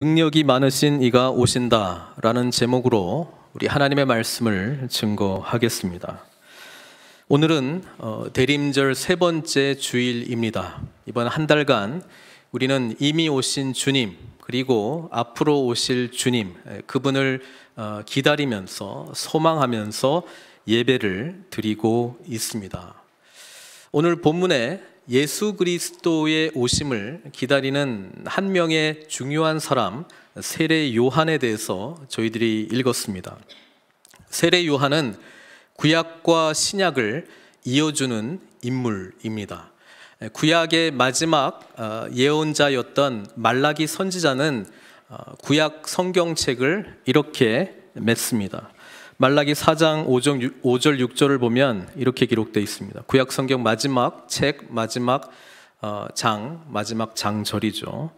능력이 많으신 이가 오신다라는 제목으로 우리 하나님의 말씀을 증거하겠습니다. 오늘은 대림절 세 번째 주일입니다. 이번 한 달간 우리는 이미 오신 주님 그리고 앞으로 오실 주님 그분을 기다리면서 소망하면서 예배를 드리고 있습니다. 오늘 본문에 예수 그리스도의 오심을 기다리는 한 명의 중요한 사람 세례 요한에 대해서 저희들이 읽었습니다. 세례 요한은 구약과 신약을 이어주는 인물입니다. 구약의 마지막 예언자였던 말라기 선지자는 구약 성경책을 이렇게 맺습니다. 말라기 4장 5절 6절을 보면 이렇게 기록되어 있습니다. 구약 성경 마지막 책 마지막 장절이죠.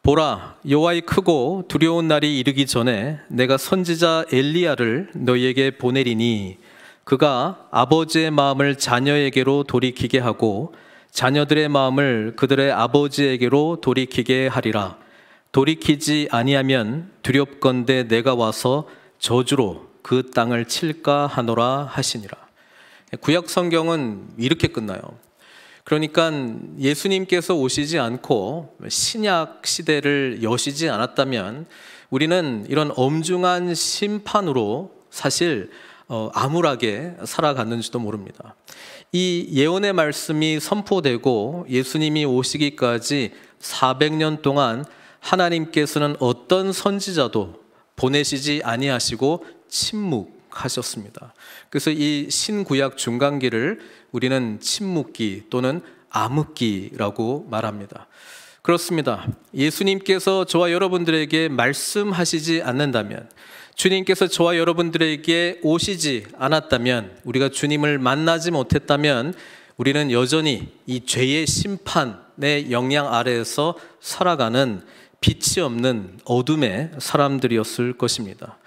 보라, 여호와의 크고 두려운 날이 이르기 전에 내가 선지자 엘리야를 너희에게 보내리니 그가 아버지의 마음을 자녀에게로 돌이키게 하고 자녀들의 마음을 그들의 아버지에게로 돌이키게 하리라. 돌이키지 아니하면 두렵건대 내가 와서 저주로 그 땅을 칠까 하노라 하시니라. 구약 성경은 이렇게 끝나요. 그러니까 예수님께서 오시지 않고 신약 시대를 여시지 않았다면 우리는 이런 엄중한 심판으로 사실 암울하게 살아갔는지도 모릅니다. 이 예언의 말씀이 선포되고 예수님이 오시기까지 400년 동안 하나님께서는 어떤 선지자도 보내시지 아니하시고 침묵하셨습니다. 그래서 이 신구약 중간기를 우리는 침묵기 또는 암흑기라고 말합니다. 그렇습니다. 예수님께서 저와 여러분들에게 말씀하시지 않는다면, 주님께서 저와 여러분들에게 오시지 않았다면, 우리가 주님을 만나지 못했다면 우리는 여전히 이 죄의 심판의 영향 아래에서 살아가는 빛이 없는 어둠의 사람들이었을 것입니다.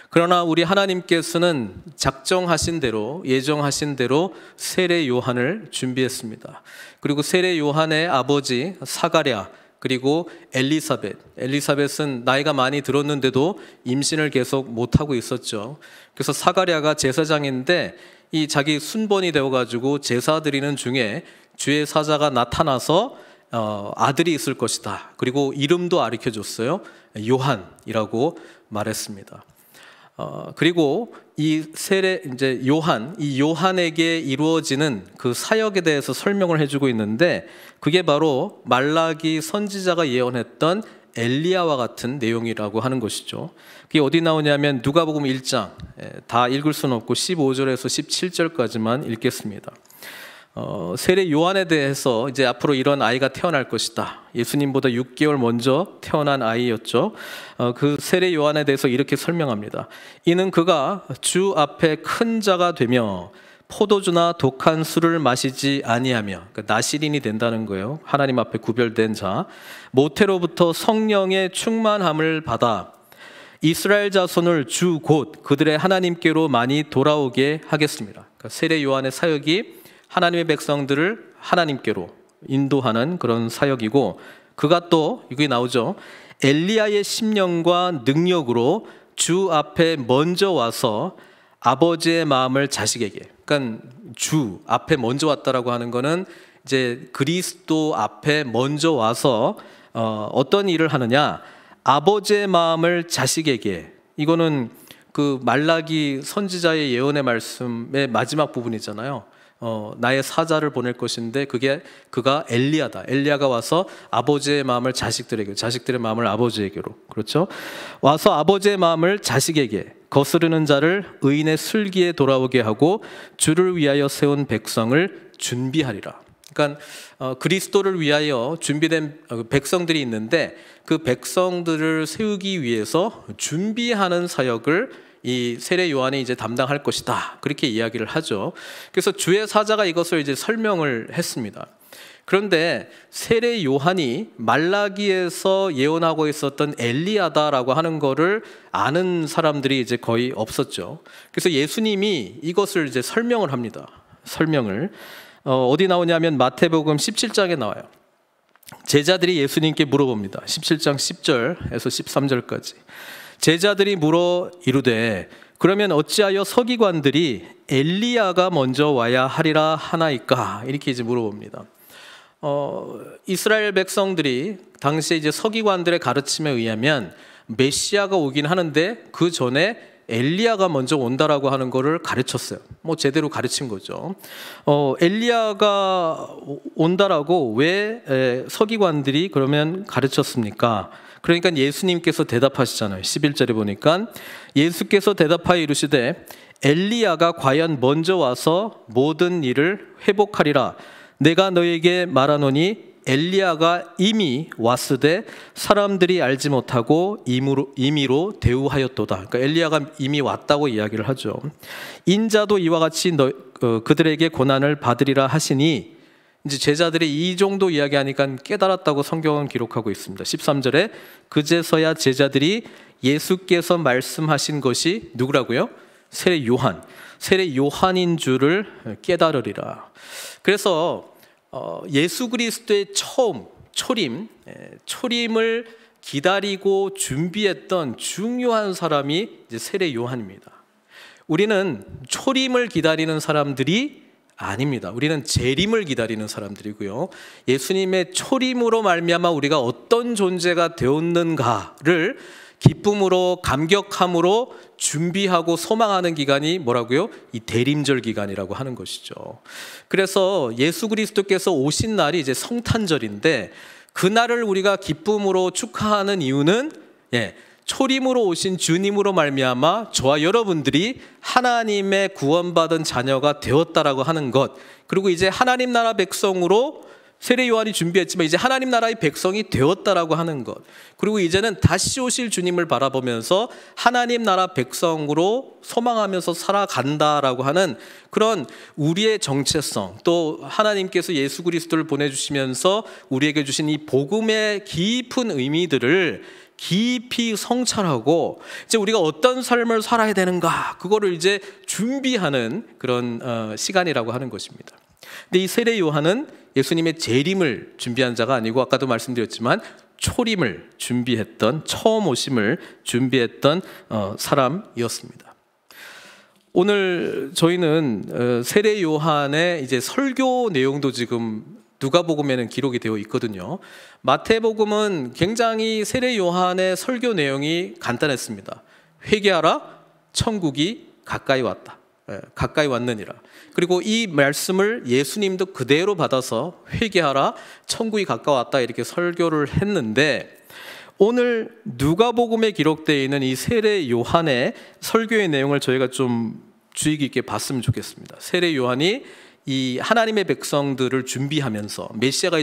그러나 우리 하나님께서는 작정하신 대로 예정하신 대로 세례 요한을 준비했습니다. 그리고 세례 요한의 아버지 사가랴 그리고 엘리사벳은 나이가 많이 들었는데도 임신을 계속 못하고 있었죠. 그래서 사가랴가 제사장인데 이 자기 순번이 되어가지고 제사 드리는 중에 주의 사자가 나타나서 아들이 있을 것이다. 그리고 이름도 가르쳐줬어요. 요한이라고 말했습니다. 그리고 이 요한에게 이루어지는 그 사역에 대해서 설명을 해주고 있는데 그게 바로 말라기 선지자가 예언했던 엘리야와 같은 내용이라고 하는 것이죠. 그게 어디 나오냐면 누가복음 1장 다 읽을 수는 없고 15절에서 17절까지만 읽겠습니다. 세례 요한에 대해서 이제 앞으로 이런 아이가 태어날 것이다. 예수님보다 6개월 먼저 태어난 아이였죠. 그 세례 요한에 대해서 이렇게 설명합니다. 이는 그가 주 앞에 큰 자가 되며 포도주나 독한 술을 마시지 아니하며, 그러니까 나시린이 된다는 거예요. 하나님 앞에 구별된 자. 모태로부터 성령의 충만함을 받아 이스라엘 자손을 주 곧 그들의 하나님께로 많이 돌아오게 하겠습니다. 그러니까 세례 요한의 사역이 하나님의 백성들을 하나님께로 인도하는 그런 사역이고, 그가 또 여기 나오죠. 엘리야의 심령과 능력으로 주 앞에 먼저 와서 아버지의 마음을 자식에게, 그러니까 주 앞에 먼저 왔다라고 하는 거는 이제 그리스도 앞에 먼저 와서 어떤 일을 하느냐, 아버지의 마음을 자식에게. 이거는 그 말라기 선지자의 예언의 말씀의 마지막 부분이잖아요. 나의 사자를 보낼 것인데 그가 엘리야다. 엘리야가 와서 아버지의 마음을 자식들에게, 자식들의 마음을 아버지에게로, 그렇죠? 와서 아버지의 마음을 자식에게, 거스르는 자를 의인의 슬기에 돌아오게 하고 주를 위하여 세운 백성을 준비하리라. 그러니까 그리스도를 위하여 준비된 백성들이 있는데 그 백성들을 세우기 위해서 준비하는 사역을 이 세례 요한이 이제 담당할 것이다. 그렇게 이야기를 하죠. 그래서 주의 사자가 이것을 이제 설명을 했습니다. 그런데 세례 요한이 말라기에서 예언하고 있었던 엘리야다라고 하는 거를 아는 사람들이 이제 거의 없었죠. 그래서 예수님이 이것을 이제 설명을 합니다. 설명을 어디 나오냐면 마태복음 17장에 나와요. 제자들이 예수님께 물어봅니다. 17장 10절에서 13절까지. 제자들이 물어 이르되 그러면 어찌하여 서기관들이 엘리야가 먼저 와야 하리라 하나이까? 이렇게 이제 물어봅니다. 이스라엘 백성들이 당시에 이제 서기관들의 가르침에 의하면 메시아가 오긴 하는데 그 전에 엘리야가 먼저 온다라고 하는 거를 가르쳤어요. 뭐 제대로 가르친 거죠. 엘리야가 온다라고 왜 서기관들이 그러면 가르쳤습니까? 그러니까 예수님께서 대답하시잖아요. 11절에 보니까 예수께서 대답하여 이르시되 엘리야가 과연 먼저 와서 모든 일을 회복하리라. 내가 너에게 말하노니 엘리야가 이미 왔으되 사람들이 알지 못하고 임의로 대우하였도다. 그러니까 엘리야가 이미 왔다고 이야기를 하죠. 인자도 이와 같이 그들에게 고난을 받으리라 하시니, 이제 제자들이 이 정도 이야기하니까 깨달았다고 성경은 기록하고 있습니다. 13절에 그제서야 제자들이 예수께서 말씀하신 것이 누구라고요? 세례 요한인 줄을 깨달으리라. 그래서 예수 그리스도의 초림을 기다리고 준비했던 중요한 사람이 이제 세례 요한입니다. 우리는 초림을 기다리는 사람들이 아닙니다. 우리는 재림을 기다리는 사람들이고요. 예수님의 초림으로 말미암아 우리가 어떤 존재가 되었는가를 기쁨으로 감격함으로 준비하고 소망하는 기간이 뭐라고요? 이 대림절 기간이라고 하는 것이죠. 그래서 예수 그리스도께서 오신 날이 이제 성탄절인데, 그날을 우리가 기쁨으로 축하하는 이유는 초림으로 오신 주님으로 말미암아 저와 여러분들이 하나님의 구원받은 자녀가 되었다라고 하는 것, 그리고 이제 하나님 나라 백성으로 세례 요한이 준비했지만 이제 하나님 나라의 백성이 되었다라고 하는 것, 그리고 이제는 다시 오실 주님을 바라보면서 하나님 나라 백성으로 소망하면서 살아간다라고 하는 그런 우리의 정체성, 또 하나님께서 예수 그리스도를 보내주시면서 우리에게 주신 이 복음의 깊은 의미들을 깊이 성찰하고 이제 우리가 어떤 삶을 살아야 되는가, 그거를 이제 준비하는 그런 시간이라고 하는 것입니다. 근데 이 세례 요한은 예수님의 재림을 준비한 자가 아니고, 아까도 말씀드렸지만 초림을 준비했던, 처음 오심을 준비했던 사람이었습니다. 오늘 저희는 세례 요한의 이제 설교 내용도 지금 누가복음에는 기록이 되어 있거든요. 마태복음은 굉장히 세례 요한의 설교 내용이 간단했습니다. 회개하라, 천국이 가까이 왔다. 가까이 왔느니라. 그리고 이 말씀을 예수님도 그대로 받아서 회개하라, 천국이 가까웠다, 이렇게 설교를 했는데, 오늘 누가복음에 기록되어 있는 이 세례 요한의 설교의 내용을 저희가 좀 주의 깊게 봤으면 좋겠습니다. 세례 요한이 이 하나님의 백성들을 준비하면서 메시아가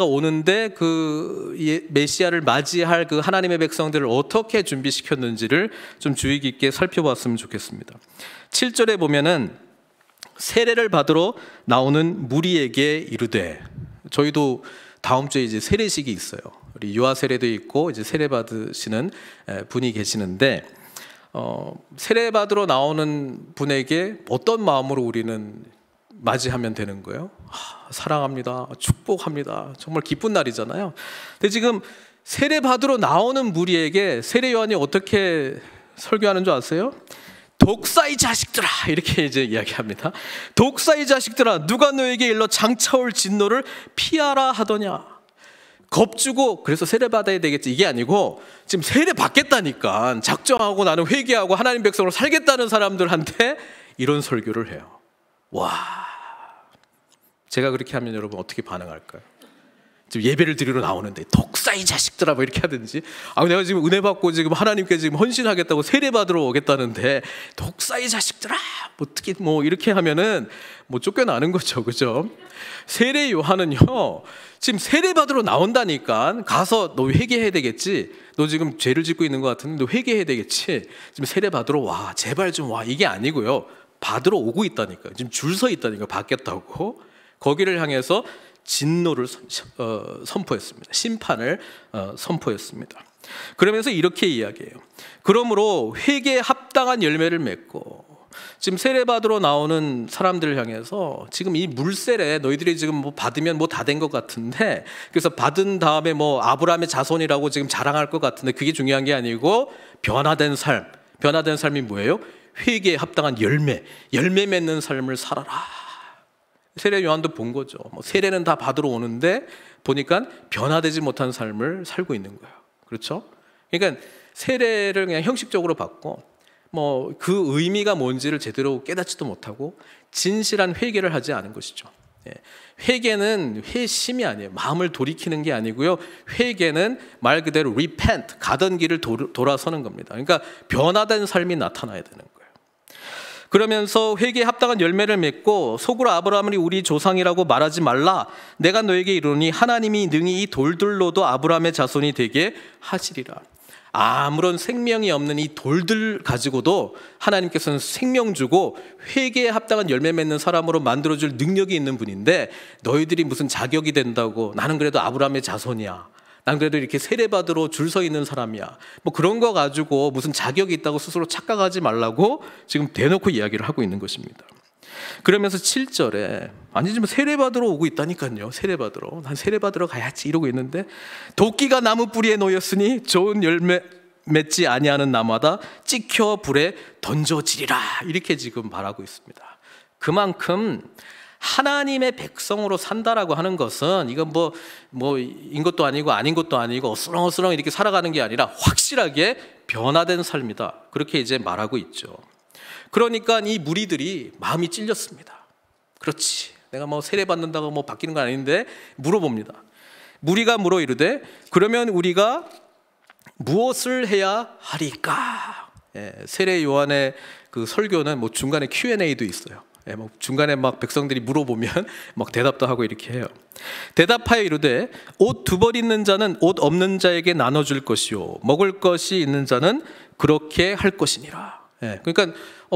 오는데 그 메시아를 맞이할 그 하나님의 백성들을 어떻게 준비시켰는지를 좀 주의 깊게 살펴봤으면 좋겠습니다. 7절에 보면은 세례를 받으러 나오는 무리에게 이르되, 저희도 다음 주에 이제 세례식이 있어요. 우리 유아 세례도 있고 이제 세례 받으시는 분이 계시는데, 세례 받으러 나오는 분에게 어떤 마음으로 우리는 맞이하면 되는 거예요? 사랑합니다, 축복합니다, 정말 기쁜 날이잖아요. 근데 지금 세례 받으러 나오는 무리에게 세례 요한이 어떻게 설교하는 줄 아세요? 독사의 자식들아, 이렇게 이제 이야기합니다. 독사의 자식들아, 누가 너에게 일러 장차올 진노를 피하라 하더냐. 겁주고 그래서 세례 받아야 되겠지, 이게 아니고 지금 세례 받겠다니까 작정하고 나는 회개하고 하나님 백성으로 살겠다는 사람들한테 이런 설교를 해요. 와, 제가 그렇게 하면 여러분 어떻게 반응할까요? 지금 예배를 드리러 나오는데 독사의 자식들아 뭐 이렇게 하든지, 내가 지금 은혜 받고 지금 하나님께 지금 헌신하겠다고 세례 받으러 오겠다는데 독사의 자식들아 어떻게 뭐 이렇게 하면은 뭐 쫓겨나는 거죠, 그죠? 세례 요한은요, 지금 세례 받으러 나온다니까 가서 너 회개해야 되겠지, 너 지금 죄를 짓고 있는 것 같은데 너 회개해야 되겠지, 지금 세례 받으러 와, 제발 좀 와, 이게 아니고요, 받으러 오고 있다니까요. 지금 줄 서 있다니까, 받겠다고. 거기를 향해서 진노를 선포했습니다. 심판을 선포했습니다. 그러면서 이렇게 이야기해요. 그러므로 회개에 합당한 열매를 맺고 지금 세례받으러 나오는 사람들을 향해서 지금 이 물세례 너희들이 지금 뭐 받으면 뭐 다 된 것 같은데, 그래서 받은 다음에 뭐 아브라함의 자손이라고 지금 자랑할 것 같은데 그게 중요한 게 아니고 변화된 삶, 변화된 삶이 뭐예요? 회개에 합당한 열매 맺는 삶을 살아라. 세례 요한도 본 거죠. 뭐 세례는 다 받으러 오는데 보니까 변화되지 못한 삶을 살고 있는 거예요. 그렇죠? 그러니까 세례를 그냥 형식적으로 받고 뭐 그 의미가 뭔지를 제대로 깨닫지도 못하고 진실한 회개를 하지 않은 것이죠. 회개는 회심이 아니에요. 마음을 돌이키는 게 아니고요. 회개는 말 그대로 repent, 가던 길을 돌아서는 겁니다. 그러니까 변화된 삶이 나타나야 되는 거예요. 그러면서 회개에 합당한 열매를 맺고 속으로 아브라함이 우리 조상이라고 말하지 말라. 내가 너에게 이르노니 하나님이 능히 이 돌들로도 아브라함의 자손이 되게 하시리라. 아무런 생명이 없는 이 돌들 가지고도 하나님께서는 생명 주고 회개에 합당한 열매 맺는 사람으로 만들어줄 능력이 있는 분인데, 너희들이 무슨 자격이 된다고, 나는 그래도 아브라함의 자손이야, 난 그래도 이렇게 세례받으러 줄 서 있는 사람이야, 뭐 그런 거 가지고 무슨 자격이 있다고 스스로 착각하지 말라고 지금 대놓고 이야기를 하고 있는 것입니다. 그러면서 7절에 아니지만 세례받으러 오고 있다니까요. 세례받으러, 난 세례받으러 가야지 이러고 있는데, 도끼가 나무 뿌리에 놓였으니 좋은 열매 맺지 아니하는 나무마다 찍혀 불에 던져지리라, 이렇게 지금 말하고 있습니다. 그만큼 하나님의 백성으로 산다라고 하는 것은 이건 뭐인 것도 아니고 아닌 것도 아니고 어스렁어스렁 이렇게 살아가는 게 아니라 확실하게 변화된 삶이다, 그렇게 이제 말하고 있죠. 그러니까 이 무리들이 마음이 찔렸습니다. 그렇지, 내가 뭐 세례 받는다고 뭐 바뀌는 건 아닌데 물어봅니다. 무리가 물어 이르되 그러면 우리가 무엇을 해야 하리까? 세례 요한의 그 설교는 뭐 중간에 Q&A도 있어요. 뭐 중간에 막 백성들이 물어보면 막 대답도 하고 이렇게 해요. 대답하여 이르되 옷 두 벌 있는 자는 옷 없는 자에게 나눠줄 것이요 먹을 것이 있는 자는 그렇게 할 것이니라. 그러니까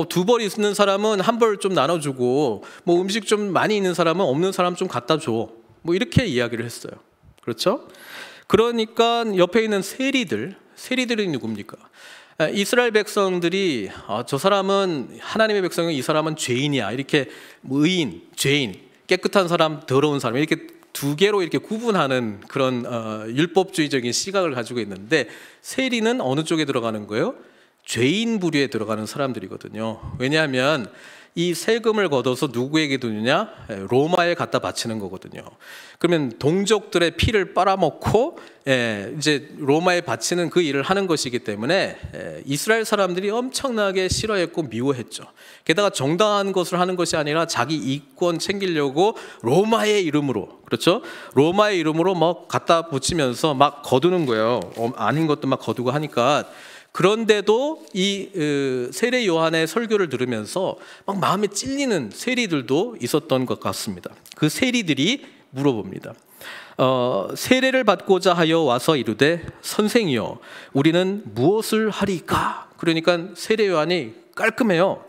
두 벌 있는 사람은 한 벌 좀 나눠주고, 뭐 음식 좀 많이 있는 사람은 없는 사람 좀 갖다 줘, 뭐 이렇게 이야기를 했어요. 그렇죠? 그러니까 옆에 있는 세리들이 누굽니까? 이스라엘 백성들이 저 사람은 하나님의 백성은 이 사람은 죄인이야, 이렇게 의인, 죄인, 깨끗한 사람, 더러운 사람, 이렇게 두 개로 이렇게 구분하는 그런 율법주의적인 시각을 가지고 있는데, 세리는 어느 쪽에 들어가는 거예요? 죄인 부류에 들어가는 사람들이거든요. 왜냐하면 이 세금을 걷어서 누구에게 주느냐? 로마에 갖다 바치는 거거든요. 그러면 동족들의 피를 빨아먹고 이제 로마에 바치는 그 일을 하는 것이기 때문에 이스라엘 사람들이 엄청나게 싫어했고 미워했죠. 게다가 정당한 것을 하는 것이 아니라 자기 이권 챙기려고 로마의 이름으로, 그렇죠? 로마의 이름으로 막 갖다 붙이면서 막 거두는 거예요. 아닌 것도 막 거두고 하니까. 그런데도 이 세례 요한의 설교를 들으면서 막 마음에 찔리는 세리들도 있었던 것 같습니다. 그 세리들이 물어봅니다. 세례를 받고자 하여 와서 이르되 선생이여 우리는 무엇을 하리까? 그러니까 세례 요한이 깔끔해요.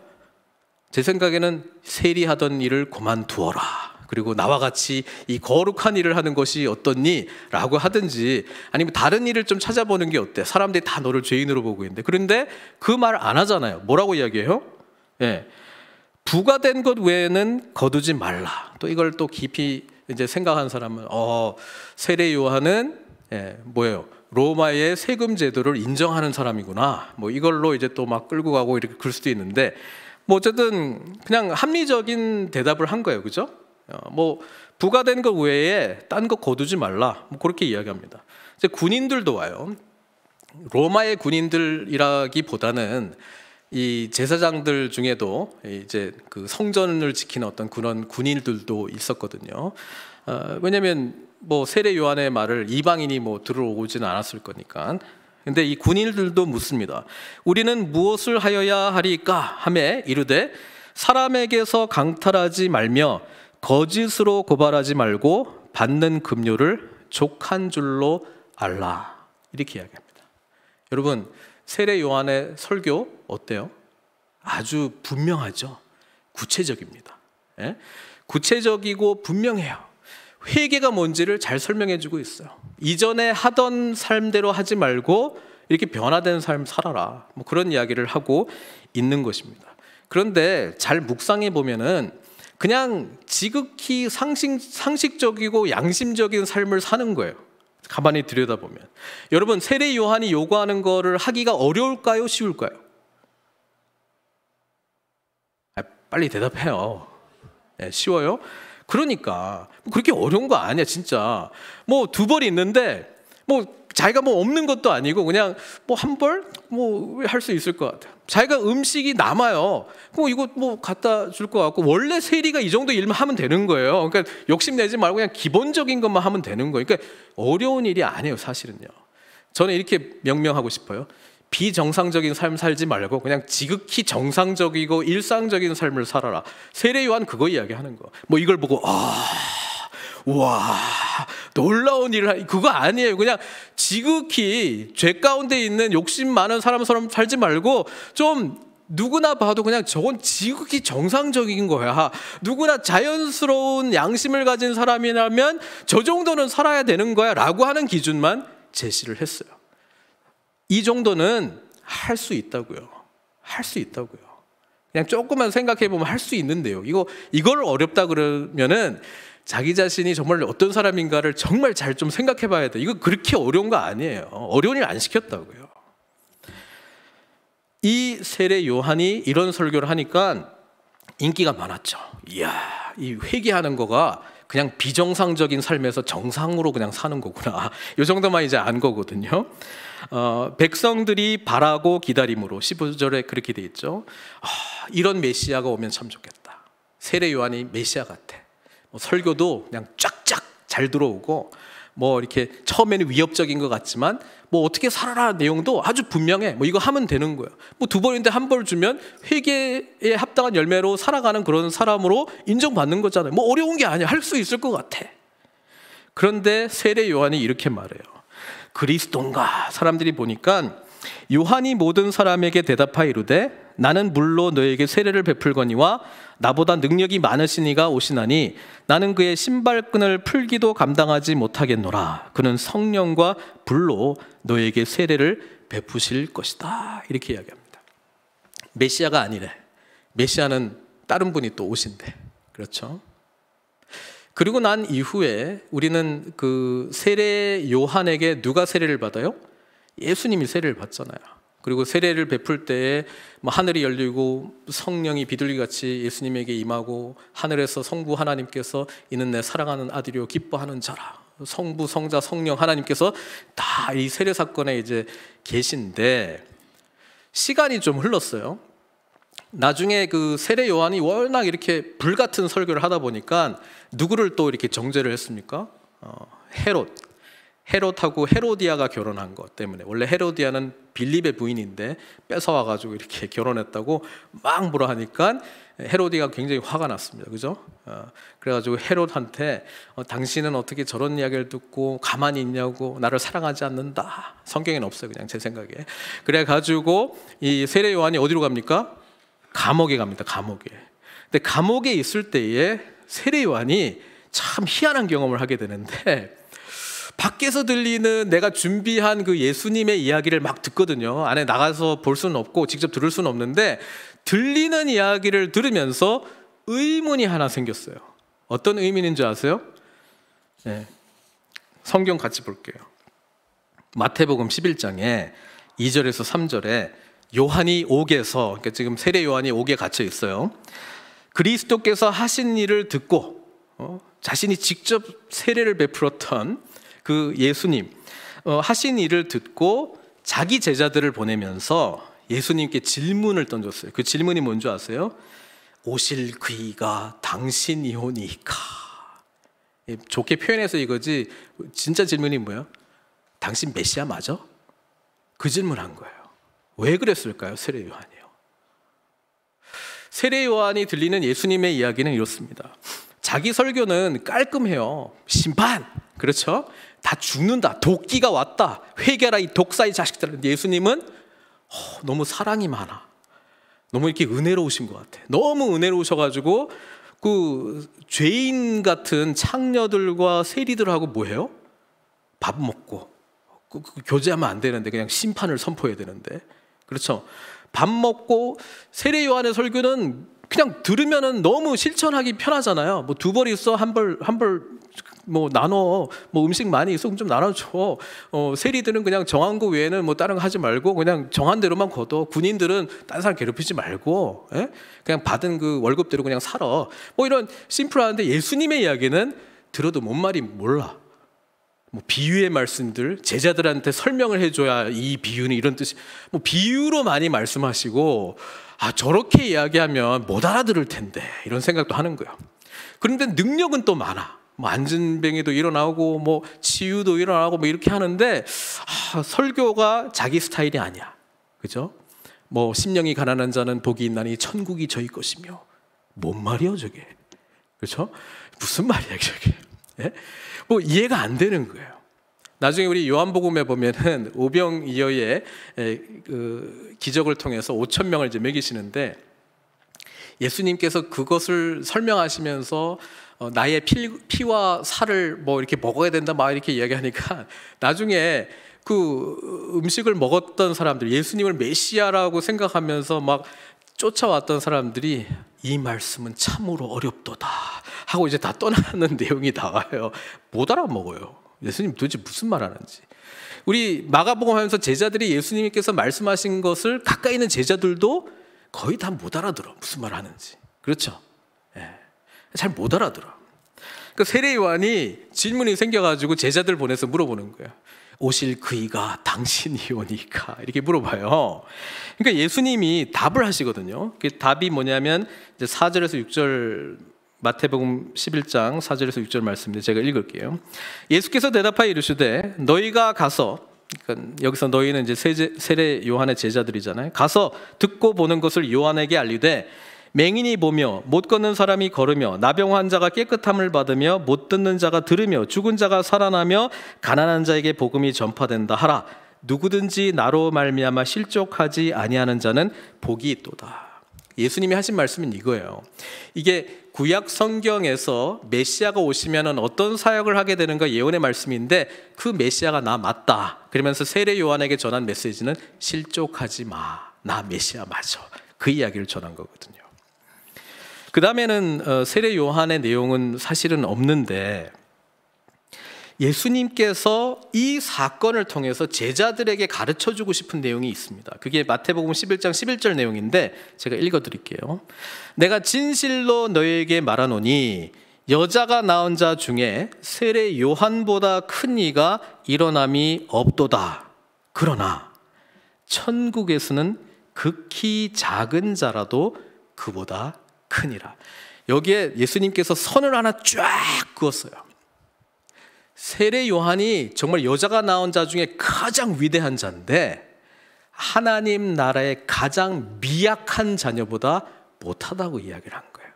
제 생각에는 세리하던 일을 그만두어라, 그리고 나와 같이 이 거룩한 일을 하는 것이 어떻니? 라고 하든지, 아니면 다른 일을 좀 찾아보는 게 어때? 사람들이 다 너를 죄인으로 보고 있는데. 그런데 그 말 안 하잖아요. 뭐라고 이야기해요? 부과된 것 외에는 거두지 말라. 또 이걸 또 깊이 이제 생각한 사람은 세례 요한은 뭐예요? 로마의 세금 제도를 인정하는 사람이구나, 뭐 이걸로 이제 또 막 끌고 가고 이렇게 그럴 수도 있는데, 뭐 어쨌든 그냥 합리적인 대답을 한 거예요. 그죠? 뭐 부과된 것 외에 딴 거 거두지 말라, 뭐 그렇게 이야기합니다. 이제 군인들도 와요. 로마의 군인들이라기보다는 이 제사장들 중에도 이제 그 성전을 지키는 어떤 그런 군인들도 있었거든요. 왜냐하면 뭐 세례 요한의 말을 이방인이 뭐 들어오지는 않았을 거니까. 근데 이 군인들도 묻습니다. 우리는 무엇을 하여야 하리까? 하매 이르되 사람에게서 강탈하지 말며 거짓으로 고발하지 말고 받는 급료를 족한 줄로 알라, 이렇게 이야기합니다. 여러분, 세례 요한의 설교 어때요? 아주 분명하죠. 구체적입니다. 구체적이고 분명해요. 회개가 뭔지를 잘 설명해 주고 있어요. 이전에 하던 삶대로 하지 말고 이렇게 변화된 삶 살아라, 뭐 그런 이야기를 하고 있는 것입니다. 그런데 잘 묵상해 보면은 그냥 지극히 상식적이고 양심적인 삶을 사는 거예요. 가만히 들여다보면. 여러분, 세례 요한이 요구하는 거를 하기가 어려울까요? 쉬울까요? 빨리 대답해요. 네, 쉬워요? 그러니까 그렇게 어려운 거 아니야 진짜. 뭐 두 벌이 있는데 뭐 자기가 뭐 없는 것도 아니고 그냥 뭐 한 벌 뭐 할 수 있을 것 같아요. 자기가 음식이 남아요. 그럼 이거 뭐 갖다 줄 것 같고, 원래 세리가 이 정도 일만 하면 되는 거예요. 그러니까 욕심내지 말고 그냥 기본적인 것만 하면 되는 거예요. 그러니까 어려운 일이 아니에요 사실은요. 저는 이렇게 명명하고 싶어요. 비정상적인 삶 살지 말고 그냥 지극히 정상적이고 일상적인 삶을 살아라. 세례 요한 그거 이야기하는 거. 뭐 이걸 보고 와 놀라운 일을 그거 아니에요. 그냥 지극히 죄 가운데 있는 욕심 많은 사람처럼 살지 말고 좀 누구나 봐도 그냥 저건 지극히 정상적인 거야. 누구나 자연스러운 양심을 가진 사람이라면 저 정도는 살아야 되는 거야 라고 하는 기준만 제시를 했어요. 이 정도는 할 수 있다고요. 할 수 있다고요. 그냥 조금만 생각해 보면 할 수 있는데요. 이걸 어렵다 그러면은 자기 자신이 정말 어떤 사람인가를 정말 잘 좀 생각해 봐야 돼. 이거 그렇게 어려운 거 아니에요. 어려운 일 안 시켰다고요. 이 세례 요한이 이런 설교를 하니까 인기가 많았죠. 이야, 이 회개하는 거가 그냥 비정상적인 삶에서 정상으로 그냥 사는 거구나. 이 정도만 이제 안 거거든요. 백성들이 바라고 기다림으로 15절에 그렇게 돼 있죠. 이런 메시아가 오면 참 좋겠다. 세례 요한이 메시아 같아. 설교도 그냥 쫙쫙 잘 들어오고 뭐 이렇게 처음에는 위협적인 것 같지만 뭐 어떻게 살아라 내용도 아주 분명해. 뭐 이거 하면 되는 거예요. 뭐 두 벌인데 한 벌 주면 회개에 합당한 열매로 살아가는 그런 사람으로 인정받는 거잖아요. 뭐 어려운 게 아니야. 할 수 있을 것 같아. 그런데 세례 요한이 이렇게 말해요. 그리스도인가? 사람들이 보니까 요한이 모든 사람에게 대답하여 이르되 나는 물로 너에게 세례를 베풀거니와 나보다 능력이 많으신 이가 오시나니 나는 그의 신발끈을 풀기도 감당하지 못하겠노라. 그는 성령과 불로 너에게 세례를 베푸실 것이다. 이렇게 이야기합니다. 메시아가 아니래. 메시아는 다른 분이 또 오신대. 그렇죠? 그리고 난 이후에 우리는 그 세례 요한에게 누가 세례를 받아요? 예수님이 세례를 받잖아요. 그리고 세례를 베풀 때에 뭐 하늘이 열리고 성령이 비둘기같이 예수님에게 임하고 하늘에서 성부 하나님께서 이는 내 사랑하는 아들이요 기뻐하는 자라. 성부, 성자, 성령 하나님께서 다 이 세례 사건에 이제 계신데 시간이 좀 흘렀어요. 나중에 그 세례 요한이 워낙 이렇게 불같은 설교를 하다 보니까 누구를 또 이렇게 정죄를 했습니까? 헤롯하고 헤로디아가 결혼한 것 때문에. 원래 헤로디아는 빌립의 부인인데 뺏어와가지고 이렇게 결혼했다고 막 뭐라 하니까 헤로디아가 굉장히 화가 났습니다. 그죠? 그래가지고 헤롯한테 당신은 어떻게 저런 이야기를 듣고 가만히 있냐고, 나를 사랑하지 않는다. 성경에는 없어요. 그냥 제 생각에. 그래가지고 이 세례 요한이 어디로 갑니까? 감옥에 갑니다. 감옥에. 근데 감옥에 있을 때에 세례 요한이 참 희한한 경험을 하게 되는데 밖에서 들리는 내가 준비한 그 예수님의 이야기를 막 듣거든요. 안에 나가서 볼 수는 없고 직접 들을 수는 없는데 들리는 이야기를 들으면서 의문이 하나 생겼어요. 어떤 의문인 줄 아세요? 네. 성경 같이 볼게요. 마태복음 11장에 2절에서 3절에 요한이 옥에서, 그러니까 지금 세례 요한이 옥에 갇혀 있어요. 그리스도께서 하신 일을 듣고 자신이 직접 세례를 베풀었던 그 예수님 하신 일을 듣고 자기 제자들을 보내면서 예수님께 질문을 던졌어요. 그 질문이 뭔지 아세요? 오실 그이가 당신이오니까. 좋게 표현해서 이거지 진짜 질문이 뭐예요? 당신 메시아 맞아? 그 질문한 거예요. 왜 그랬을까요? 세례 요한이요. 세례 요한이 들리는 예수님의 이야기는 이렇습니다. 자기 설교는 깔끔해요. 심판, 그렇죠? 다 죽는다. 도끼가 왔다. 회개하라 이 독사의 자식들. 예수님은 너무 사랑이 많아. 너무 이렇게 은혜로우신 것 같아. 너무 은혜로우셔가지고 그 죄인 같은 창녀들과 세리들하고 뭐해요? 밥 먹고 교제하면 안 되는데 그냥 심판을 선포해야 되는데, 그렇죠? 밥 먹고 세례 요한의 설교는 그냥 들으면은 너무 실천하기 편하잖아요. 뭐 두 벌 있어, 한 벌 뭐 나눠, 뭐 음식 많이 있어 좀 나눠줘. 세리들은 그냥 정한 거 외에는 뭐 다른 거 하지 말고 그냥 정한 대로만 걷어. 군인들은 다른 사람 괴롭히지 말고, 예? 그냥 받은 그 월급대로 그냥 살아. 뭐 이런 심플한데 예수님의 이야기는 들어도 뭔 말이 몰라. 뭐 비유의 말씀들, 제자들한테 설명을 해줘야 이 비유는 이런 뜻이, 뭐 비유로 많이 말씀하시고, 아 저렇게 이야기하면 못 알아들을 텐데 이런 생각도 하는 거예요. 그런데 능력은 또 많아. 뭐 안진뱅이도 일어나고 뭐 치유도 일어나고 뭐 이렇게 하는데 설교가 자기 스타일이 아니야. 그죠? 뭐 심령이 가난한 자는 복이 있나니 천국이 저희 것이며. 뭔 말이야 저게? 그렇죠? 무슨 말이야 저게? 예? 뭐 이해가 안 되는 거예요. 나중에 우리 요한복음에 보면은 오병이어의 그 기적을 통해서 5천 명을 이제 먹이시는데 예수님께서 그것을 설명하시면서 나의 피와 살을 뭐 이렇게 먹어야 된다 막 이렇게 이야기하니까 나중에 그 음식을 먹었던 사람들, 예수님을 메시아라고 생각하면서 막 쫓아왔던 사람들이 이 말씀은 참으로 어렵도다 하고 이제 다 떠나는 내용이 나와요. 못 알아먹어요. 예수님 도대체 무슨 말 하는지. 우리 마가복음 하면서 제자들이 예수님께서 말씀하신 것을 가까이 있는 제자들도 거의 다 못 알아들어. 무슨 말 하는지. 그렇죠? 예. 잘 못 알아들어. 그 세례 요한이 질문이 생겨가지고 제자들 보내서 물어보는 거예요. 오실 그이가 당신이오니까 이렇게 물어봐요. 그러니까 예수님이 답을 하시거든요. 그 답이 뭐냐면 이제 4절에서 6절 마태복음 11장 4절에서 6절 말씀인데 제가 읽을게요. 예수께서 대답하여 이르시되 너희가 가서, 그러니까 여기서 너희는 이제 세례 요한의 제자들이잖아요. 가서 듣고 보는 것을 요한에게 알리되 맹인이 보며 못 걷는 사람이 걸으며 나병 환자가 깨끗함을 받으며 못 듣는 자가 들으며 죽은 자가 살아나며 가난한 자에게 복음이 전파된다 하라. 누구든지 나로 말미암아 실족하지 아니하는 자는 복이 있도다. 예수님이 하신 말씀은 이거예요. 이게 구약 성경에서 메시아가 오시면 어떤 사역을 하게 되는가 예언의 말씀인데 그 메시아가 나 맞다. 그러면서 세례 요한에게 전한 메시지는 실족하지 마. 나 메시아 맞아. 그 이야기를 전한 거거든요. 그 다음에는 세례 요한의 내용은 사실은 없는데 예수님께서 이 사건을 통해서 제자들에게 가르쳐주고 싶은 내용이 있습니다. 그게 마태복음 11장 11절 내용인데 제가 읽어드릴게요. 내가 진실로 너희에게 말하노니 여자가 낳은 자 중에 세례 요한보다 큰 이가 일어남이 없도다. 그러나 천국에서는 극히 작은 자라도 그보다 크니라. 여기에 예수님께서 선을 하나 쫙 그었어요. 세례 요한이 정말 여자가 낳은 자 중에 가장 위대한 자인데 하나님 나라의 가장 미약한 자녀보다 못하다고 이야기를 한 거예요.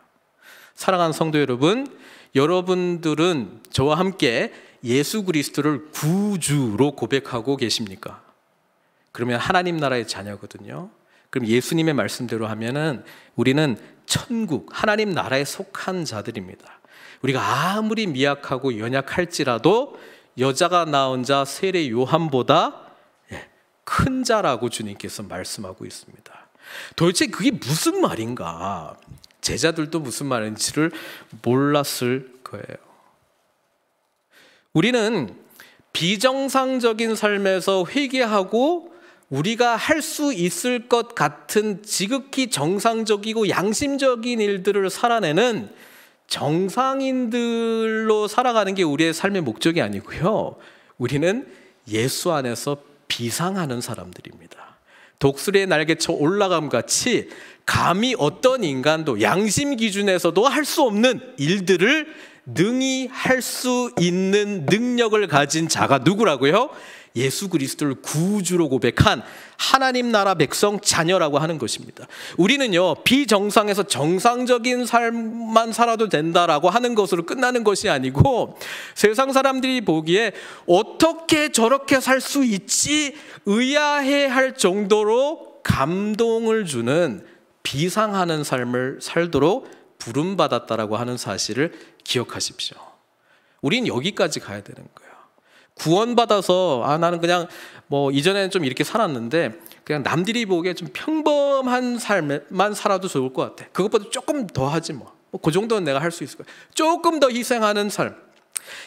사랑하는 성도 여러분, 여러분들은 저와 함께 예수 그리스도를 구주로 고백하고 계십니까? 그러면 하나님 나라의 자녀거든요. 그럼 예수님의 말씀대로 하면은 우리는 천국, 하나님 나라에 속한 자들입니다. 우리가 아무리 미약하고 연약할지라도 여자가 낳은 자 세례 요한보다 큰 자라고 주님께서 말씀하고 있습니다. 도대체 그게 무슨 말인가? 제자들도 무슨 말인지를 몰랐을 거예요. 우리는 비정상적인 삶에서 회개하고 우리가 할 수 있을 것 같은 지극히 정상적이고 양심적인 일들을 살아내는 정상인들로 살아가는 게 우리의 삶의 목적이 아니고요. 우리는 예수 안에서 비상하는 사람들입니다. 독수리의 날개쳐 올라감 같이 감히 어떤 인간도 양심 기준에서도 할 수 없는 일들을 능히 할 수 있는 능력을 가진 자가 누구라고요? 예수 그리스도를 구주로 고백한 하나님 나라 백성 자녀라고 하는 것입니다. 우리는요, 비정상에서 정상적인 삶만 살아도 된다라고 하는 것으로 끝나는 것이 아니고 세상 사람들이 보기에 어떻게 저렇게 살 수 있지 의아해 할 정도로 감동을 주는 비상하는 삶을 살도록 부름받았다라고 하는 사실을 기억하십시오. 우린 여기까지 가야 되는 거예요. 구원받아서 나는 그냥 뭐 이전에는 좀 이렇게 살았는데 그냥 남들이 보기에 좀 평범한 삶만 살아도 좋을 것 같아. 그것보다 조금 더 하지 뭐. 그 정도는 내가 할 수 있을 거야. 조금 더 희생하는 삶.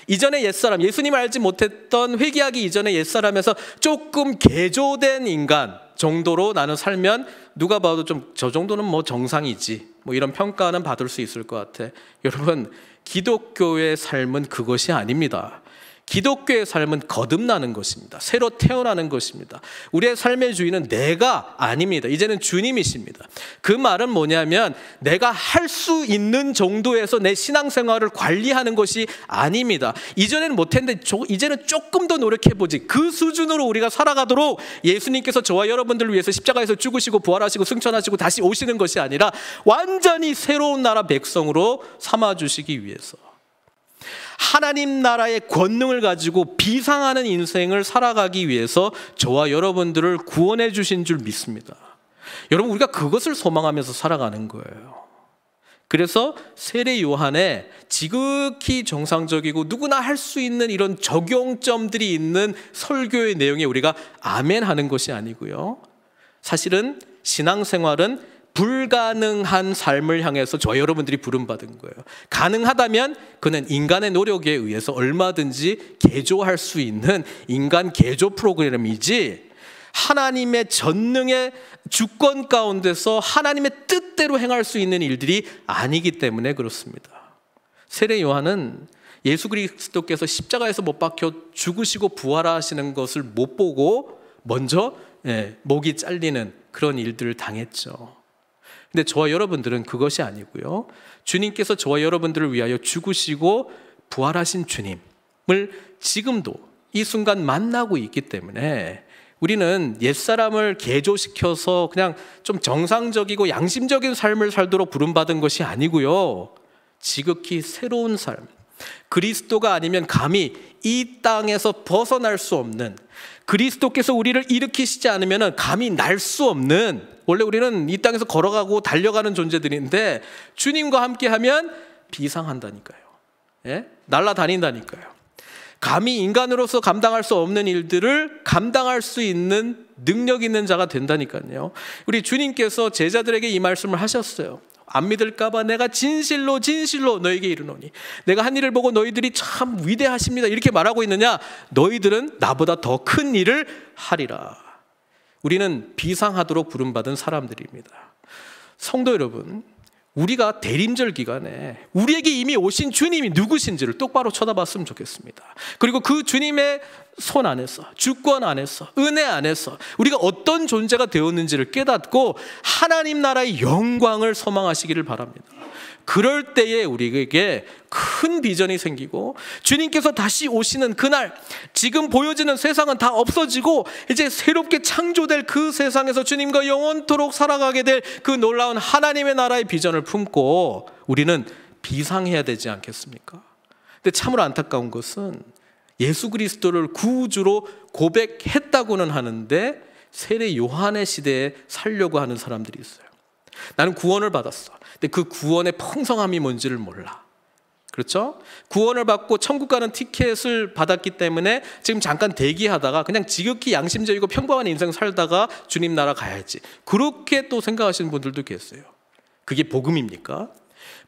이전의 옛사람, 예수님을 알지 못했던 회개하기 이전의 옛사람에서 조금 개조된 인간 정도로 나는 살면 누가 봐도 좀 저 정도는 뭐 정상이지, 뭐 이런 평가는 받을 수 있을 것 같아. 여러분, 기독교의 삶은 그것이 아닙니다. 기독교의 삶은 거듭나는 것입니다. 새로 태어나는 것입니다. 우리의 삶의 주인은 내가 아닙니다. 이제는 주님이십니다. 그 말은 뭐냐면 내가 할 수 있는 정도에서 내 신앙생활을 관리하는 것이 아닙니다. 이전에는 못했는데 이제는 조금 더 노력해보지. 그 수준으로 우리가 살아가도록 예수님께서 저와 여러분들을 위해서 십자가에서 죽으시고 부활하시고 승천하시고 다시 오시는 것이 아니라 완전히 새로운 나라 백성으로 삼아주시기 위해서 하나님 나라의 권능을 가지고 비상하는 인생을 살아가기 위해서 저와 여러분들을 구원해 주신 줄 믿습니다. 여러분, 우리가 그것을 소망하면서 살아가는 거예요. 그래서 세례 요한의 지극히 정상적이고 누구나 할 수 있는 이런 적용점들이 있는 설교의 내용에 우리가 아멘 하는 것이 아니고요. 사실은 신앙생활은 불가능한 삶을 향해서 저 여러분들이 부름받은 거예요. 가능하다면 그는 인간의 노력에 의해서 얼마든지 개조할 수 있는 인간 개조 프로그램이지 하나님의 전능의 주권 가운데서 하나님의 뜻대로 행할 수 있는 일들이 아니기 때문에 그렇습니다. 세례 요한은 예수 그리스도께서 십자가에서 못 박혀 죽으시고 부활하시는 것을 못 보고 먼저 목이 잘리는 그런 일들을 당했죠. 근데 저와 여러분들은 그것이 아니고요. 주님께서 저와 여러분들을 위하여 죽으시고 부활하신 주님을 지금도 이 순간 만나고 있기 때문에 우리는 옛사람을 개조시켜서 그냥 좀 정상적이고 양심적인 삶을 살도록 부름받은 것이 아니고요. 지극히 새로운 삶, 그리스도가 아니면 감히 이 땅에서 벗어날 수 없는, 그리스도께서 우리를 일으키시지 않으면 감히 날 수 없는, 원래 우리는 이 땅에서 걸어가고 달려가는 존재들인데 주님과 함께하면 비상한다니까요. 날아다닌다니까요. 감히 인간으로서 감당할 수 없는 일들을 감당할 수 있는 능력 있는 자가 된다니까요. 우리 주님께서 제자들에게 이 말씀을 하셨어요. 안 믿을까 봐 내가 진실로 진실로 너에게 이르노니 내가 한 일을 보고 너희들이 참 위대하십니다 이렇게 말하고 있느냐? 너희들은 나보다 더 큰 일을 하리라. 우리는 비상하도록 부름받은 사람들입니다. 성도 여러분, 우리가 대림절 기간에 우리에게 이미 오신 주님이 누구신지를 똑바로 쳐다봤으면 좋겠습니다. 그리고 그 주님의 손 안에서, 주권 안에서, 은혜 안에서 우리가 어떤 존재가 되었는지를 깨닫고 하나님 나라의 영광을 소망하시기를 바랍니다. 그럴 때에 우리에게 큰 비전이 생기고 주님께서 다시 오시는 그날, 지금 보여지는 세상은 다 없어지고 이제 새롭게 창조될 그 세상에서 주님과 영원토록 살아가게 될 그 놀라운 하나님의 나라의 비전을 품고 우리는 비상해야 되지 않겠습니까? 근데 참으로 안타까운 것은 예수 그리스도를 구주로 고백했다고는 하는데 세례 요한의 시대에 살려고 하는 사람들이 있어요. 나는 구원을 받았어. 근데 그 구원의 풍성함이 뭔지를 몰라. 그렇죠? 구원을 받고 천국 가는 티켓을 받았기 때문에 지금 잠깐 대기하다가 그냥 지극히 양심적이고 평범한 인생 살다가 주님 나라 가야지, 그렇게 또 생각하시는 분들도 계세요. 그게 복음입니까?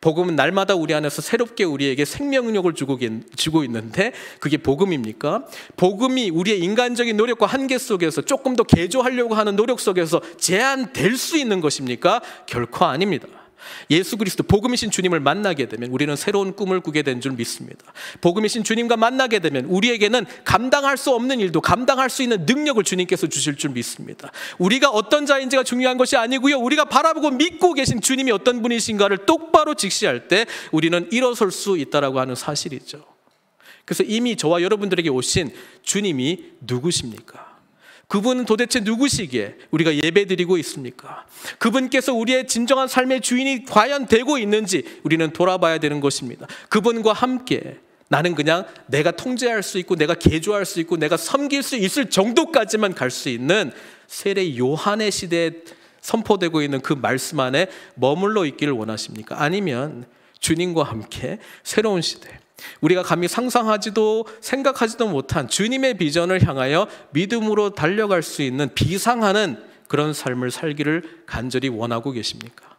복음은 날마다 우리 안에서 새롭게 우리에게 생명력을 주고 있는데 그게 복음입니까? 복음이 우리의 인간적인 노력과 한계 속에서 조금 더 개조하려고 하는 노력 속에서 제한될 수 있는 것입니까? 결코 아닙니다. 예수 그리스도 복음이신 주님을 만나게 되면 우리는 새로운 꿈을 꾸게 된 줄 믿습니다. 복음이신 주님과 만나게 되면 우리에게는 감당할 수 없는 일도 감당할 수 있는 능력을 주님께서 주실 줄 믿습니다. 우리가 어떤 자인지가 중요한 것이 아니고요, 우리가 바라보고 믿고 계신 주님이 어떤 분이신가를 똑바로 직시할 때 우리는 일어설 수 있다라고 하는 사실이죠. 그래서 이미 저와 여러분들에게 오신 주님이 누구십니까? 그분은 도대체 누구시기에 우리가 예배드리고 있습니까? 그분께서 우리의 진정한 삶의 주인이 과연 되고 있는지 우리는 돌아봐야 되는 것입니다. 그분과 함께 나는 그냥 내가 통제할 수 있고 내가 개조할 수 있고 내가 섬길 수 있을 정도까지만 갈 수 있는 세례 요한의 시대에 선포되고 있는 그 말씀 안에 머물러 있기를 원하십니까? 아니면 주님과 함께 새로운 시대, 우리가 감히 상상하지도 생각하지도 못한 주님의 비전을 향하여 믿음으로 달려갈 수 있는 비상하는 그런 삶을 살기를 간절히 원하고 계십니까?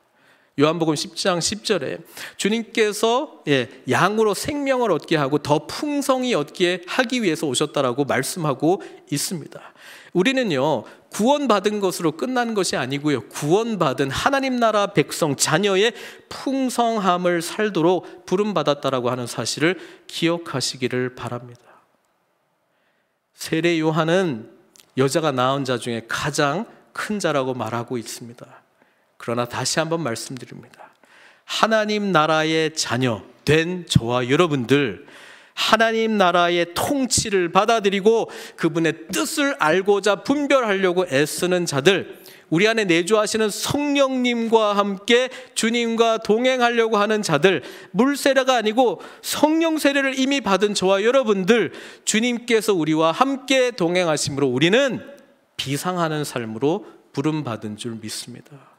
요한복음 10장 10절에 주님께서 양으로 생명을 얻게 하고 더 풍성히 얻게 하기 위해서 오셨다라고 말씀하고 있습니다. 우리는요, 구원받은 것으로 끝난 것이 아니고요, 구원받은 하나님 나라 백성 자녀의 풍성함을 살도록 부름받았다라고 하는 사실을 기억하시기를 바랍니다. 세례 요한은 여자가 낳은 자 중에 가장 큰 자라고 말하고 있습니다. 그러나 다시 한번 말씀드립니다. 하나님 나라의 자녀 된 저와 여러분들, 하나님 나라의 통치를 받아들이고 그분의 뜻을 알고자 분별하려고 애쓰는 자들, 우리 안에 내주하시는 성령님과 함께 주님과 동행하려고 하는 자들, 물세례가 아니고 성령 세례를 이미 받은 저와 여러분들, 주님께서 우리와 함께 동행하심으로 우리는 비상하는 삶으로 부름받은 줄 믿습니다.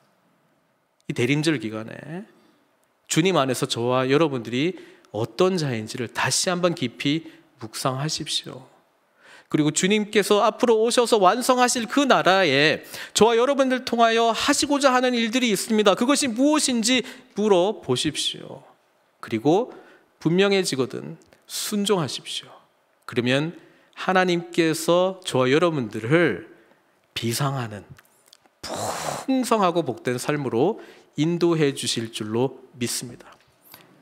이 대림절 기간에 주님 안에서 저와 여러분들이 어떤 자인지를 다시 한번 깊이 묵상하십시오. 그리고 주님께서 앞으로 오셔서 완성하실 그 나라에 저와 여러분들 통하여 하시고자 하는 일들이 있습니다. 그것이 무엇인지 물어보십시오. 그리고 분명해지거든 순종하십시오. 그러면 하나님께서 저와 여러분들을 비상하는 풍성하고 복된 삶으로 인도해 주실 줄로 믿습니다.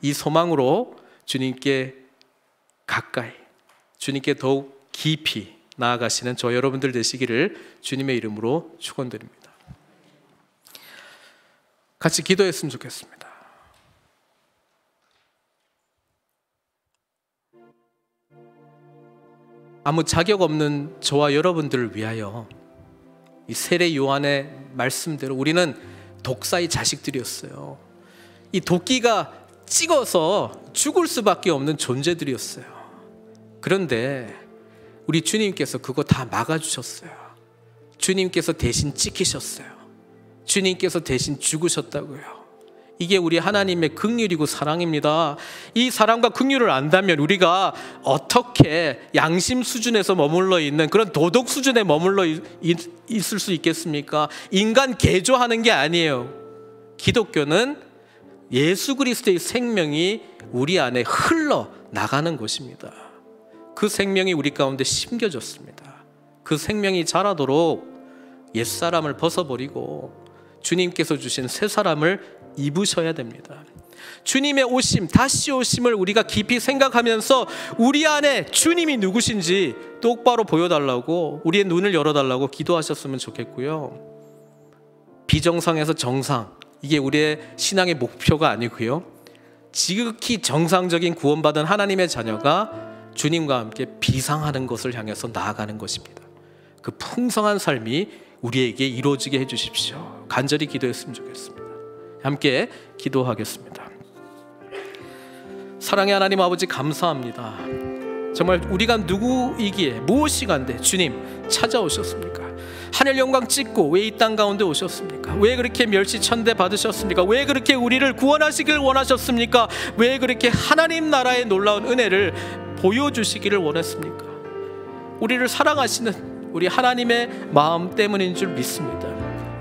이 소망으로 주님께 가까이, 주님께 더욱 깊이 나아가시는 저 여러분들 되시기를 주님의 이름으로 축원드립니다. 같이 기도했으면 좋겠습니다. 아무 자격 없는 저와 여러분들을 위하여 이 세례 요한의 말씀대로 우리는 독사의 자식들이었어요. 이 도끼가 찍어서 죽을 수밖에 없는 존재들이었어요. 그런데 우리 주님께서 그거 다 막아주셨어요. 주님께서 대신 찍히셨어요. 주님께서 대신 죽으셨다고요. 이게 우리 하나님의 긍휼이고 사랑입니다. 이 사랑과 긍휼을 안다면 우리가 어떻게 양심 수준에서 머물러 있는 그런 도덕 수준에 머물러 있을 수 있겠습니까? 인간 개조하는 게 아니에요. 기독교는 예수 그리스도의 생명이 우리 안에 흘러나가는 것입니다. 그 생명이 우리 가운데 심겨졌습니다. 그 생명이 자라도록 옛사람을 벗어버리고 주님께서 주신 새 사람을 입으셔야 됩니다. 주님의 오심, 다시 오심을 우리가 깊이 생각하면서 우리 안에 주님이 누구신지 똑바로 보여달라고, 우리의 눈을 열어달라고 기도하셨으면 좋겠고요. 비정상에서 정상, 이게 우리의 신앙의 목표가 아니고요, 지극히 정상적인 구원받은 하나님의 자녀가 주님과 함께 비상하는 것을 향해서 나아가는 것입니다. 그 풍성한 삶이 우리에게 이루어지게 해주십시오. 간절히 기도했으면 좋겠습니다. 함께 기도하겠습니다. 사랑의 하나님 아버지, 감사합니다. 정말 우리가 누구이기에 무엇이간데 주님 찾아오셨습니까? 하늘 영광 찍고 왜 이 땅 가운데 오셨습니까? 왜 그렇게 멸시천대 받으셨습니까? 왜 그렇게 우리를 구원하시길 원하셨습니까? 왜 그렇게 하나님 나라의 놀라운 은혜를 보여주시기를 원했습니까? 우리를 사랑하시는 우리 하나님의 마음 때문인 줄 믿습니다.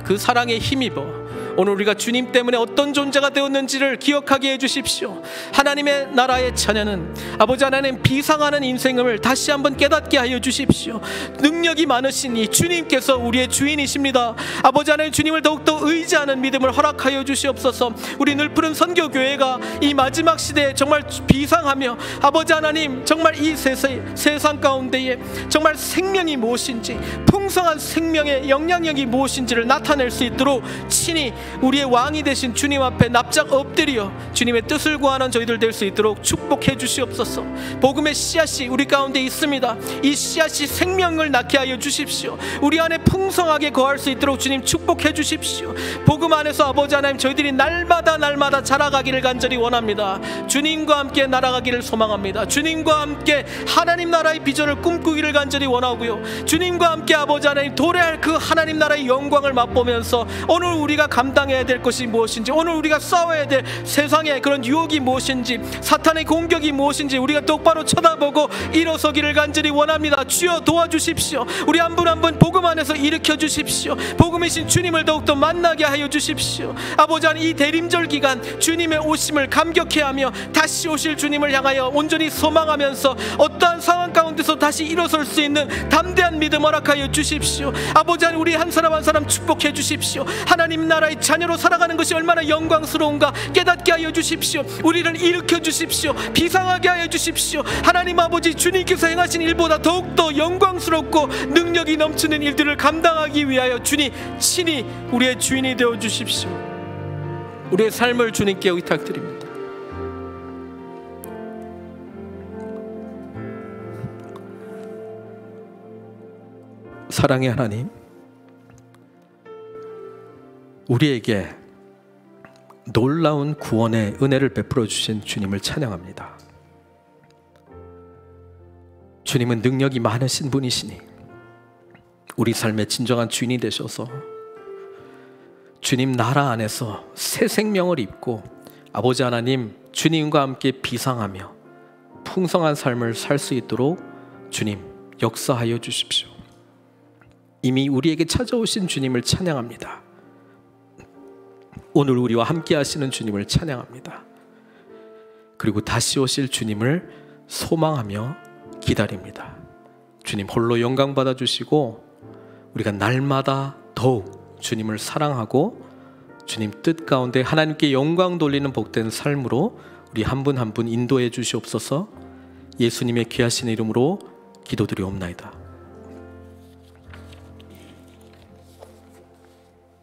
그 사랑에 힘입어 오늘 우리가 주님 때문에 어떤 존재가 되었는지를 기억하게 해주십시오. 하나님의 나라의 자녀는 아버지 하나님 비상하는 인생을 다시 한번 깨닫게 하여 주십시오. 능력이 많으신 이 주님께서 우리의 주인이십니다. 아버지 하나님, 주님을 더욱더 의지하는 믿음을 허락하여 주시옵소서. 우리 늘푸른 선교교회가 이 마지막 시대에 정말 비상하며 아버지 하나님, 정말 이 세상 가운데에 정말 생명이 무엇인지, 풍성한 생명의 영향력이 무엇인지를 나타낼 수 있도록 친히 우리의 왕이 되신 주님 앞에 납작 엎드려 주님의 뜻을 구하는 저희들 될 수 있도록 축복해 주시옵소서. 복음의 씨앗이 우리 가운데 있습니다. 이 씨앗이 생명을 낳게 하여 주십시오. 우리 안에 풍성하게 거할 수 있도록 주님 축복해 주십시오. 복음 안에서 아버지 하나님, 저희들이 날마다 자라가기를 간절히 원합니다. 주님과 함께 날아가기를 소망합니다. 주님과 함께 하나님 나라의 비전을 꿈꾸기를 간절히 원하고요, 주님과 함께 아버지 하나님 도래할 그 하나님 나라의 영광을 맛보면서 오늘 우리가 감당하는 감당해야 될 것이 무엇인지, 오늘 우리가 싸워야 될 세상의 그런 유혹이 무엇인지, 사탄의 공격이 무엇인지 우리가 똑바로 쳐다보고 일어서기를 간절히 원합니다. 주여 도와주십시오. 우리 한 분 한 분 복음 안에서 일으켜 주십시오. 복음이신 주님을 더욱더 만나게 하여 주십시오. 아버지 하나님, 이 대림절 기간 주님의 오심을 감격해하며 다시 오실 주님을 향하여 온전히 소망하면서 어떠한 상황 가운데서 다시 일어설 수 있는 담대한 믿음 허락하여 주십시오. 아버지 하나님, 우리 한 사람 한 사람 축복해 주십시오. 하나님 나라의 자녀로 살아가는 것이 얼마나 영광스러운가 깨닫게 하여 주십시오. 우리를 일으켜 주십시오. 비상하게 하여 주십시오. 하나님 아버지, 주님께서 행하신 일보다 더욱더 영광스럽고 능력이 넘치는 일들을 감당하기 위하여 주님 친히 우리의 주인이 되어 주십시오. 우리의 삶을 주님께 의탁드립니다. 사랑의 하나님, 우리에게 놀라운 구원의 은혜를 베풀어 주신 주님을 찬양합니다. 주님은 능력이 많으신 분이시니 우리 삶의 진정한 주인이 되셔서 주님 나라 안에서 새 생명을 입고 아버지 하나님 주님과 함께 비상하며 풍성한 삶을 살 수 있도록 주님 역사하여 주십시오. 이미 우리에게 찾아오신 주님을 찬양합니다. 오늘 우리와 함께 하시는 주님을 찬양합니다. 그리고 다시 오실 주님을 소망하며 기다립니다. 주님 홀로 영광 받아주시고 우리가 날마다 더욱 주님을 사랑하고 주님 뜻 가운데 하나님께 영광 돌리는 복된 삶으로 우리 한 분 한 분 인도해 주시옵소서. 예수님의 귀하신 이름으로 기도드리옵나이다.